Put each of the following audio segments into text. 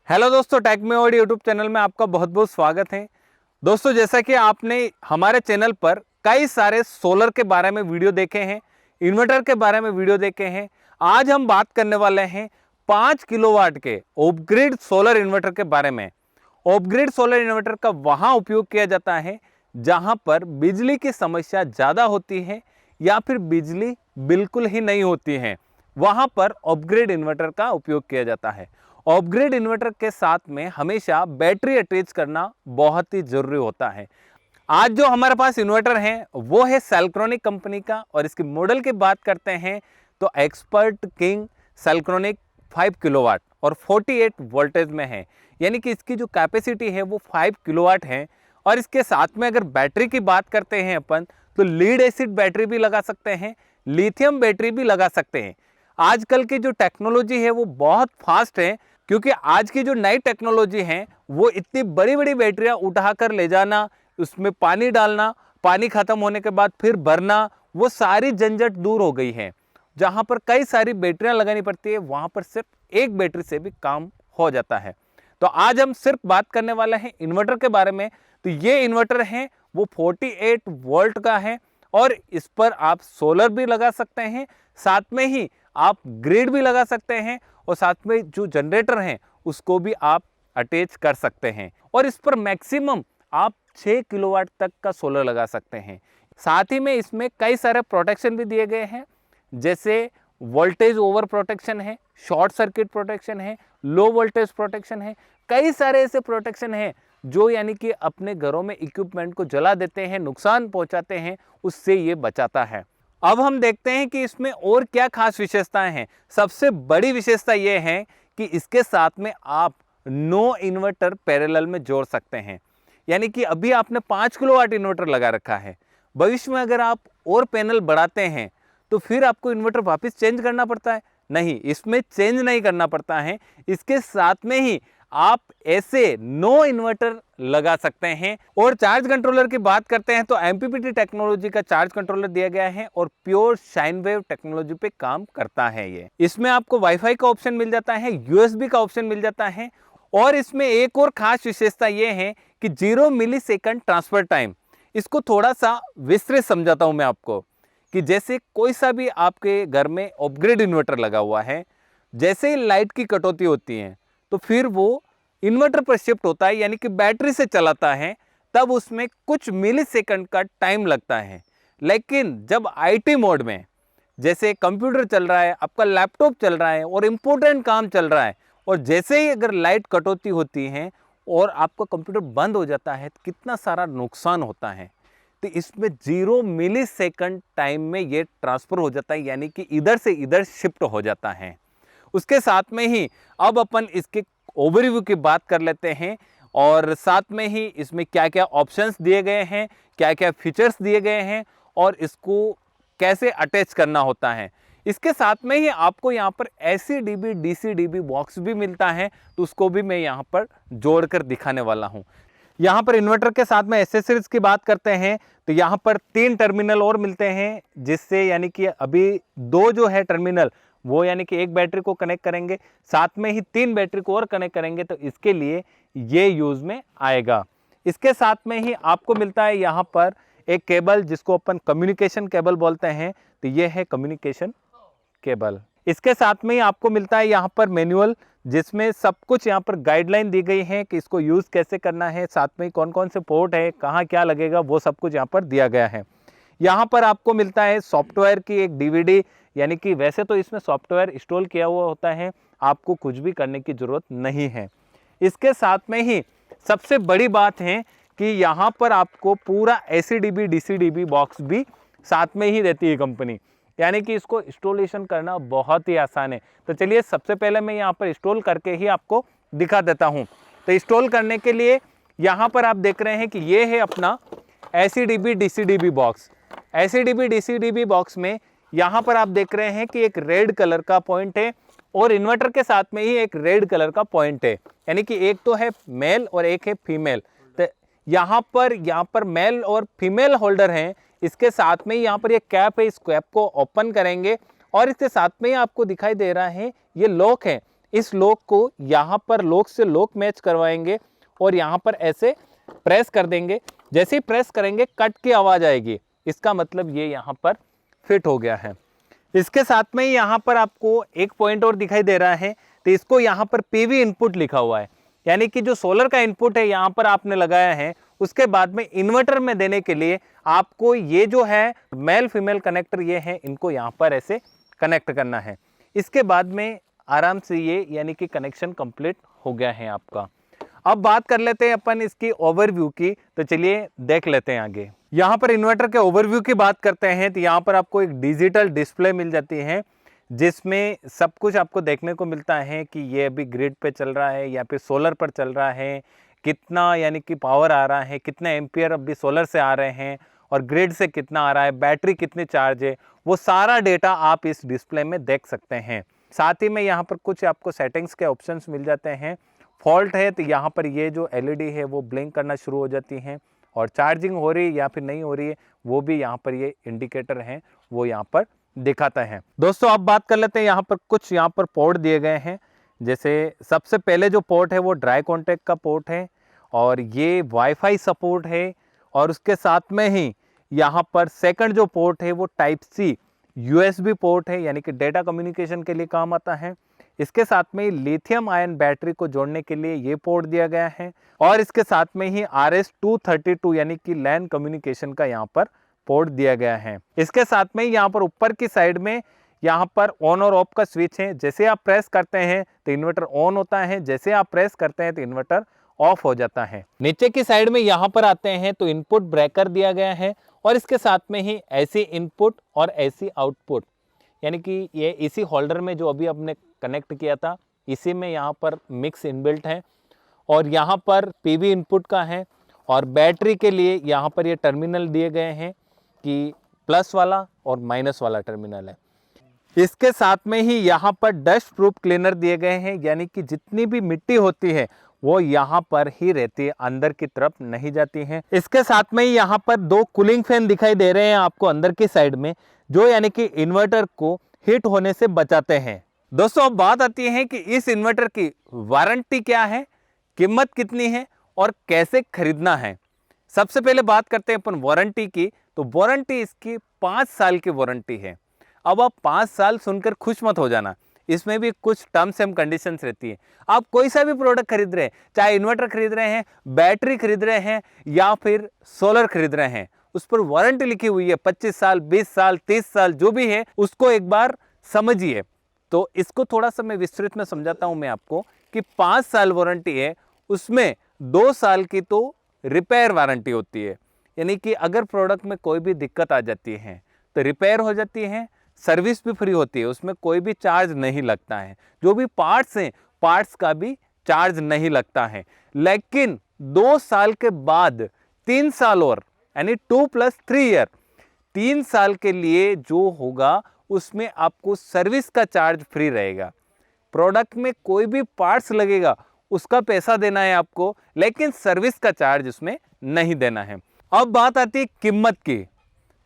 Hello दोस्तों, take में और यूट्यूब चैनल में आपका बहुत बहुत स्वागत है। दोस्तों, जैसा कि आपने हमारे चैनल पर कई सारे सोलर के बारे में वीडियो देखे हैं, इन्वर्टर के बारे में वीडियो देखे हैं। आज हम बात करने वाले हैं 5 किलोवाट के ऑफ-ग्रिड सोलर इन्वर्टर के बारे में। ऑफ-ग्रिड सोलर इन्वर्टर का वहाँ उपयोग किया जाता है जहाँ पर बिजली की समस्या ज़्यादा होती है या फिर बिजली बिल्कुल ही नहीं होती है, वहाँ पर ऑफ-ग्रिड इन्वर्टर का उपयोग किया जाता है। ऑफ-ग्रिड इन्वर्टर के साथ में हमेशा बैटरी अटैच करना बहुत ही ज़रूरी होता है। आज जो हमारे पास इन्वर्टर है वो है सेल्क्रोनिक कंपनी का, और इसकी मॉडल की बात करते हैं तो एक्सपर्ट किंग सेल्क्रोनिक 5 किलोवाट और 48 वोल्टेज में है, यानी कि इसकी जो कैपेसिटी है वो 5 किलोवाट है। और इसके साथ में अगर बैटरी की बात करते हैं अपन, तो लीड एसिड बैटरी भी लगा सकते हैं, लिथियम बैटरी भी लगा सकते हैं। आजकल की जो टेक्नोलॉजी है वो बहुत फास्ट है, क्योंकि आज की जो नई टेक्नोलॉजी है वो इतनी बड़ी बड़ी बैटरियां उठाकर ले जाना, उसमें पानी डालना, पानी खत्म होने के बाद फिर भरना, वो सारी झंझट दूर हो गई है। जहां पर कई सारी बैटरियां लगानी पड़ती है, वहां पर सिर्फ एक बैटरी से भी काम हो जाता है। तो आज हम सिर्फ बात करने वाले हैं इन्वर्टर के बारे में। तो ये इन्वर्टर है वो 48 वोल्ट का है, और इस पर आप सोलर भी लगा सकते हैं, साथ में ही आप ग्रिड भी लगा सकते हैं, और साथ में जो जनरेटर हैं उसको भी आप अटैच कर सकते हैं। और इस पर मैक्सिमम आप 6 किलोवाट तक का सोलर लगा सकते हैं। साथ ही में इसमें कई सारे प्रोटेक्शन भी दिए गए हैं, जैसे वोल्टेज ओवर प्रोटेक्शन है, शॉर्ट सर्किट प्रोटेक्शन है, लो वोल्टेज प्रोटेक्शन है। कई सारे ऐसे प्रोटेक्शन हैं जो यानी कि अपने घरों में इक्विपमेंट को जला देते हैं, नुकसान पहुंचाते हैं, उससे ये बचाता है। अब हम देखते हैं कि इसमें और क्या खास विशेषताएं हैं। सबसे बड़ी विशेषता यह है कि इसके साथ में आप नो इन्वर्टर पैरेलल में जोड़ सकते हैं, यानी कि अभी आपने 5 किलोवाट इन्वर्टर लगा रखा है, भविष्य में अगर आप और पैनल बढ़ाते हैं तो फिर आपको इन्वर्टर वापस चेंज करना पड़ता है। नहीं, इसमें चेंज नहीं करना पड़ता है। इसके साथ में ही आप ऐसे नो इन्वर्टर लगा सकते हैं। और चार्ज कंट्रोलर की बात करते हैं तो एमपीपीटी टेक्नोलॉजी का चार्ज कंट्रोलर दिया गया है, और प्योर साइन वेव टेक्नोलॉजी पे काम करता है ये। इसमें आपको वाईफाई का ऑप्शन मिल जाता है, यूएसबी का ऑप्शन मिल जाता है, और इसमें एक और खास विशेषता ये है कि 0 मिलीसेकंड ट्रांसफर टाइम। इसको थोड़ा सा विस्तृत समझाता हूं मैं आपको, कि जैसे कोई सा भी आपके घर में ऑफ-ग्रिड इन्वर्टर लगा हुआ है, जैसे ही लाइट की कटौती होती है तो फिर वो इन्वर्टर पर शिफ्ट होता है, यानी कि बैटरी से चलाता है, तब उसमें कुछ मिलीसेकंड का टाइम लगता है। लेकिन जब आईटी मोड में, जैसे कंप्यूटर चल रहा है, आपका लैपटॉप चल रहा है और इंपॉर्टेंट काम चल रहा है, और जैसे ही अगर लाइट कटौती होती है और आपका कंप्यूटर बंद हो जाता है, तो कितना सारा नुकसान होता है। तो इसमें 0 मिलीसेकंड टाइम में ये ट्रांसफर हो जाता है, यानी कि इधर से इधर शिफ्ट हो जाता है। उसके साथ में ही अब अपन इसके ओवरव्यू की बात कर लेते हैं, और साथ में ही इसमें क्या क्या ऑप्शंस दिए गए हैं, क्या क्या फीचर्स दिए गए हैं, और इसको कैसे अटैच करना होता है। इसके साथ में ही आपको यहाँ पर एसी-डीबी डीसी-डीबी बॉक्स भी मिलता है, तो उसको भी मैं यहाँ पर जोड़कर दिखाने वाला हूँ। यहाँ पर इन्वर्टर के साथ में एसेसरीज की बात करते हैं तो यहाँ पर 3 टर्मिनल और मिलते हैं, जिससे यानी कि अभी 2 जो है टर्मिनल वो यानी कि एक बैटरी को कनेक्ट करेंगे, साथ में ही 3 बैटरी को और कनेक्ट करेंगे, तो इसके लिए ये यूज में आएगा। इसके साथ में ही आपको मिलता है यहाँ पर एक केबल, जिसको अपन कम्युनिकेशन केबल बोलते हैं, तो ये है कम्युनिकेशन केबल। इसके साथ में ही आपको मिलता है यहाँ पर मैनुअल, जिसमें सब कुछ यहाँ पर गाइडलाइन दी गई है कि इसको यूज कैसे करना है, साथ में कौन कौन से पोर्ट है, कहाँ क्या लगेगा, वो सब कुछ यहाँ पर दिया गया है। यहाँ पर आपको मिलता है सॉफ्टवेयर की एक डीवीडी, यानी कि वैसे तो इसमें सॉफ्टवेयर इंस्टॉल किया हुआ होता है, आपको कुछ भी करने की जरूरत नहीं है। इसके साथ में ही सबसे बड़ी बात है कि यहाँ पर आपको पूरा एसी-डीबी डीसी-डीबी बॉक्स भी साथ में ही देती है कंपनी, यानी कि इसको इंस्टॉलेशन करना बहुत ही आसान है। तो चलिए सबसे पहले मैं यहाँ पर इंस्टॉल करके ही आपको दिखा देता हूँ। तो इंस्टॉल करने के लिए यहाँ पर आप देख रहे हैं कि ये है अपना AC-dB DC-dB box. AC-dB DC-dB box में यहाँ पर आप देख रहे हैं कि एक रेड कलर का पॉइंट है, और इन्वर्टर के साथ में ही एक रेड कलर का पॉइंट है, यानी कि एक तो है मेल और एक है फीमेल। तो यहाँ पर मेल और फीमेल होल्डर हैं। इसके साथ में यहाँ पर ये कैप है, इस कैप को ओपन करेंगे और इसके साथ में ही आपको दिखाई दे रहा है ये लॉक है। इस लॉक को यहाँ पर लॉक से लॉक मैच करवाएंगे और यहाँ पर ऐसे प्रेस कर देंगे। जैसे ही प्रेस करेंगे कट की आवाज़ आएगी, इसका मतलब ये यहाँ पर फिट हो गया है। इसके साथ में यहाँ पर आपको एक पॉइंट और दिखाई दे रहा है, तो इसको यहाँ पर पीवी इनपुट लिखा हुआ है, यानी कि जो सोलर का इनपुट है यहाँ पर आपने लगाया है, उसके बाद में इन्वर्टर में देने के लिए आपको ये जो है मेल फीमेल कनेक्टर ये है, इनको यहाँ पर ऐसे कनेक्ट करना है। इसके बाद में आराम से ये यानी कि कनेक्शन कंप्लीट हो गया है आपका। अब बात कर लेते हैं अपन इसकी ओवरव्यू की, तो चलिए देख लेते हैं आगे। यहाँ पर इन्वर्टर के ओवरव्यू की बात करते हैं तो यहाँ पर आपको एक डिजिटल डिस्प्ले मिल जाती है, जिसमें सब कुछ आपको देखने को मिलता है कि ये अभी ग्रिड पे चल रहा है या फिर सोलर पर चल रहा है, कितना यानी कि पावर आ रहा है, कितने एम्पियर अभी सोलर से आ रहे हैं और ग्रिड से कितना आ रहा है, बैटरी कितनी चार्ज है, वो सारा डेटा आप इस डिस्प्ले में देख सकते हैं। साथ ही में यहाँ पर कुछ आपको सेटिंग्स के ऑप्शंस मिल जाते हैं। फॉल्ट है तो यहाँ पर ये जो एलईडी है वो ब्लिंक करना शुरू हो जाती हैं, और चार्जिंग हो रही है या फिर नहीं हो रही है वो भी यहाँ पर ये इंडिकेटर हैं वो यहाँ पर दिखाता है। दोस्तों अब बात कर लेते हैं, यहाँ पर कुछ यहाँ पर पोर्ट दिए गए हैं। जैसे सबसे पहले जो पोर्ट है वो ड्राई कॉन्टैक्ट का पोर्ट है और ये वाईफाई सपोर्ट है, और उसके साथ में ही यहाँ पर सेकंड जो पोर्ट है वो टाइप सी यूएसबी पोर्ट है, यानी कि डेटा कम्युनिकेशन के लिए काम आता है। इसके साथ में लिथियम आयन बैटरी को जोड़ने के लिए ये पोर्ट दिया गया है, और इसके साथ में ही RS-232 यानी कि लैन कम्युनिकेशन का यहाँ पर पोर्ट दिया गया है। इसके साथ में यहाँ पर ऊपर की साइड में यहाँ पर ऑन और ऑफ का स्विच है। जैसे आप प्रेस करते हैं तो इन्वर्टर ऑन होता है, जैसे आप प्रेस करते हैं तो इन्वर्टर ऑफ हो जाता है। नीचे की साइड में यहाँ पर आते हैं तो इनपुट ब्रेकर दिया गया है, और इसके साथ में ही ऐसी इनपुट और ऐसी आउटपुट, यानी कि ये इसी होल्डर में जो अभी आपने कनेक्ट किया था इसी में यहाँ पर मिक्स इनबिल्ट है, और यहाँ पर पीवी इनपुट का है, और बैटरी के लिए यहाँ पर ये टर्मिनल दिए गए हैं कि प्लस वाला और माइनस वाला टर्मिनल है। इसके साथ में ही यहाँ पर डस्ट प्रूफ क्लीनर दिए गए हैं, यानी कि जितनी भी मिट्टी होती है वो यहाँ पर ही रहती है, अंदर की तरफ नहीं जाती है। इसके साथ में ही यहाँ पर दो कूलिंग फैन दिखाई दे रहे हैं आपको अंदर की साइड में, जो यानी कि इन्वर्टर को हीट होने से बचाते हैं। दोस्तों अब बात आती है कि इस इन्वर्टर की वारंटी क्या है, कीमत कितनी है और कैसे खरीदना है। सबसे पहले बात करते हैं अपन वारंटी की, तो वारंटी इसकी 5 साल की वारंटी है। अब आप 5 साल सुनकर खुश मत हो जाना, इसमें भी कुछ टर्म्स एंड कंडीशंस रहती है। आप कोई सा भी प्रोडक्ट खरीद रहे हैं, चाहे इन्वर्टर खरीद रहे हैं, बैटरी खरीद रहे हैं या फिर सोलर खरीद रहे हैं, उस पर वारंटी लिखी हुई है 25 साल, 20 साल, 30 साल, जो भी है उसको एक बार समझिए। तो इसको थोड़ा सा मैं विस्तृत में समझाता हूं मैं आपको कि 5 साल वारंटी है, उसमें 2 साल की तो रिपेयर वारंटी होती है, यानी कि अगर प्रोडक्ट में कोई भी दिक्कत आ जाती है तो रिपेयर हो जाती है, सर्विस भी फ्री होती है, उसमें कोई भी चार्ज नहीं लगता है। जो भी पार्ट्स हैं पार्ट्स का भी चार्ज नहीं लगता है। लेकिन 2 साल के बाद 3 साल और यानी 2 + 3 ईयर, 3 साल के लिए जो होगा उसमें आपको सर्विस का चार्ज फ्री रहेगा। प्रोडक्ट में कोई भी पार्ट्स लगेगा उसका पैसा देना है आपको, लेकिन सर्विस का चार्ज उसमें नहीं देना है। अब बात आती है कीमत की,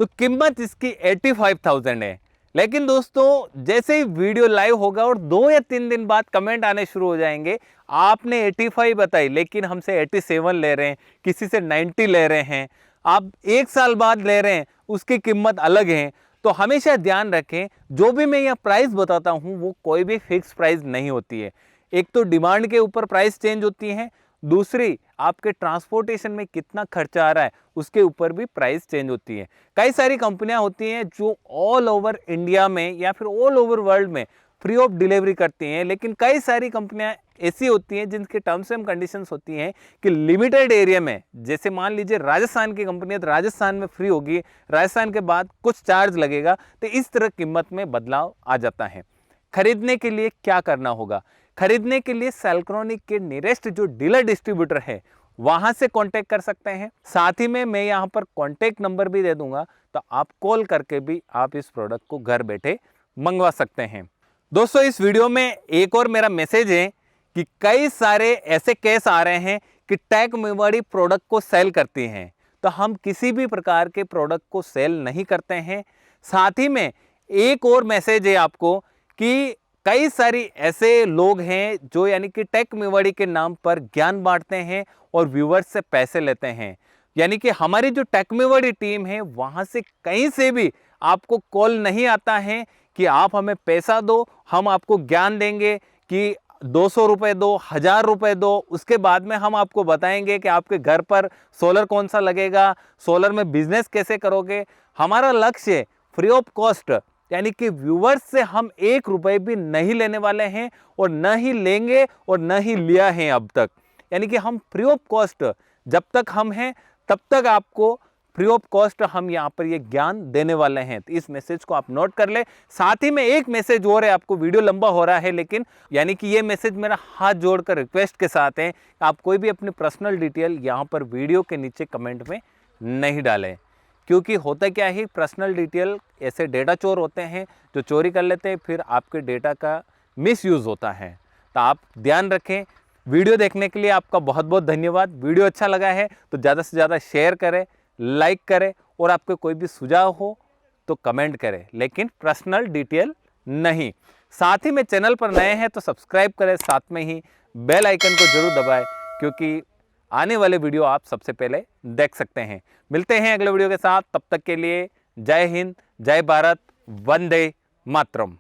तो कीमत इसकी 85,000 है। लेकिन दोस्तों जैसे ही वीडियो लाइव होगा और 2 या 3 दिन बाद कमेंट आने शुरू हो जाएंगे, आपने 85 बताई लेकिन हमसे 87 ले रहे हैं, किसी से 90 ले रहे हैं, आप 1 साल बाद ले रहे हैं, उसकी कीमत अलग है। तो हमेशा ध्यान रखें, जो भी मैं यह प्राइस बताता हूं वो कोई भी फिक्स प्राइस नहीं होती है। एक तो डिमांड के ऊपर प्राइस चेंज होती है, दूसरी आपके ट्रांसपोर्टेशन में कितना खर्चा आ रहा है उसके ऊपर भी प्राइस चेंज होती है। कई सारी कंपनियां होती हैं जो ऑल ओवर इंडिया में या फिर ऑल ओवर वर्ल्ड में फ्री ऑफ डिलीवरी करती हैं, लेकिन कई सारी कंपनियां ऐसी होती हैं जिनके टर्म्स एंड कंडीशंस होती हैं कि लिमिटेड एरिया में, जैसे मान लीजिए राजस्थान की कंपनी है तो राजस्थान में फ्री होगी, राजस्थान के बाद कुछ चार्ज लगेगा, तो इस तरह कीमत में बदलाव आ जाता है। खरीदने के लिए क्या करना होगा? खरीदने के लिए सेल्क्रोनिक के नियरेस्ट जो डीलर डिस्ट्रीब्यूटर है वहां से कांटेक्ट कर सकते हैं। साथ ही में मैं यहां पर कांटेक्ट नंबर भी दे दूंगा, तो आप कॉल करके भी आप इस प्रोडक्ट को घर बैठे मंगवा सकते हैं। दोस्तों इस वीडियो में एक और मेरा मैसेज है कि कई सारे ऐसे केस आ रहे हैं कि टेक मेवाड़ी प्रोडक्ट को सेल करती हैं, तो हम किसी भी प्रकार के प्रोडक्ट को सेल नहीं करते हैं। साथ ही में एक और मैसेज है आपको कि कई सारी ऐसे लोग हैं जो यानी कि टेक मेवाड़ी के नाम पर ज्ञान बांटते हैं और व्यूवर्स से पैसे लेते हैं। यानी कि हमारी जो टेक मेवाड़ी टीम है वहां से कहीं से भी आपको कॉल नहीं आता है कि आप हमें पैसा दो, हम आपको ज्ञान देंगे कि 200 रुपए दो, 1000 रुपए दो, उसके बाद में हम आपको बताएंगे कि आपके घर पर सोलर कौन सा लगेगा, सोलर में बिजनेस कैसे करोगे। हमारा लक्ष्य फ्री ऑफ कॉस्ट यानी कि व्यूवर्स से हम 1 रुपए भी नहीं लेने वाले हैं और न ही लेंगे और न ही लिया है अब तक। यानी कि हम फ्री ऑफ कॉस्ट जब तक हम हैं तब तक आपको फ्री ऑफ कॉस्ट हम यहाँ पर ये ज्ञान देने वाले हैं। तो इस मैसेज को आप नोट कर ले। साथ ही में एक मैसेज और है, आपको वीडियो लंबा हो रहा है लेकिन यानी कि ये मैसेज मेरा हाथ जोड़कर रिक्वेस्ट के साथ है, आप कोई भी अपनी पर्सनल डिटेल यहाँ पर वीडियो के नीचे कमेंट में नहीं डालें। क्योंकि होता क्या है, पर्सनल डिटेल ऐसे डेटा चोर होते हैं जो चोरी कर लेते हैं, फिर आपके डेटा का मिसयूज़ होता है। तो आप ध्यान रखें। वीडियो देखने के लिए आपका बहुत बहुत धन्यवाद। वीडियो अच्छा लगा है तो ज़्यादा से ज़्यादा शेयर करें, लाइक करें और आपके कोई भी सुझाव हो तो कमेंट करें, लेकिन पर्सनल डिटेल नहीं। साथ ही में चैनल पर नए हैं तो सब्सक्राइब करें, साथ में ही बेल आइकन को जरूर दबाएं क्योंकि आने वाले वीडियो आप सबसे पहले देख सकते हैं। मिलते हैं अगले वीडियो के साथ, तब तक के लिए जय हिंद, जय भारत, वंदे मातरम।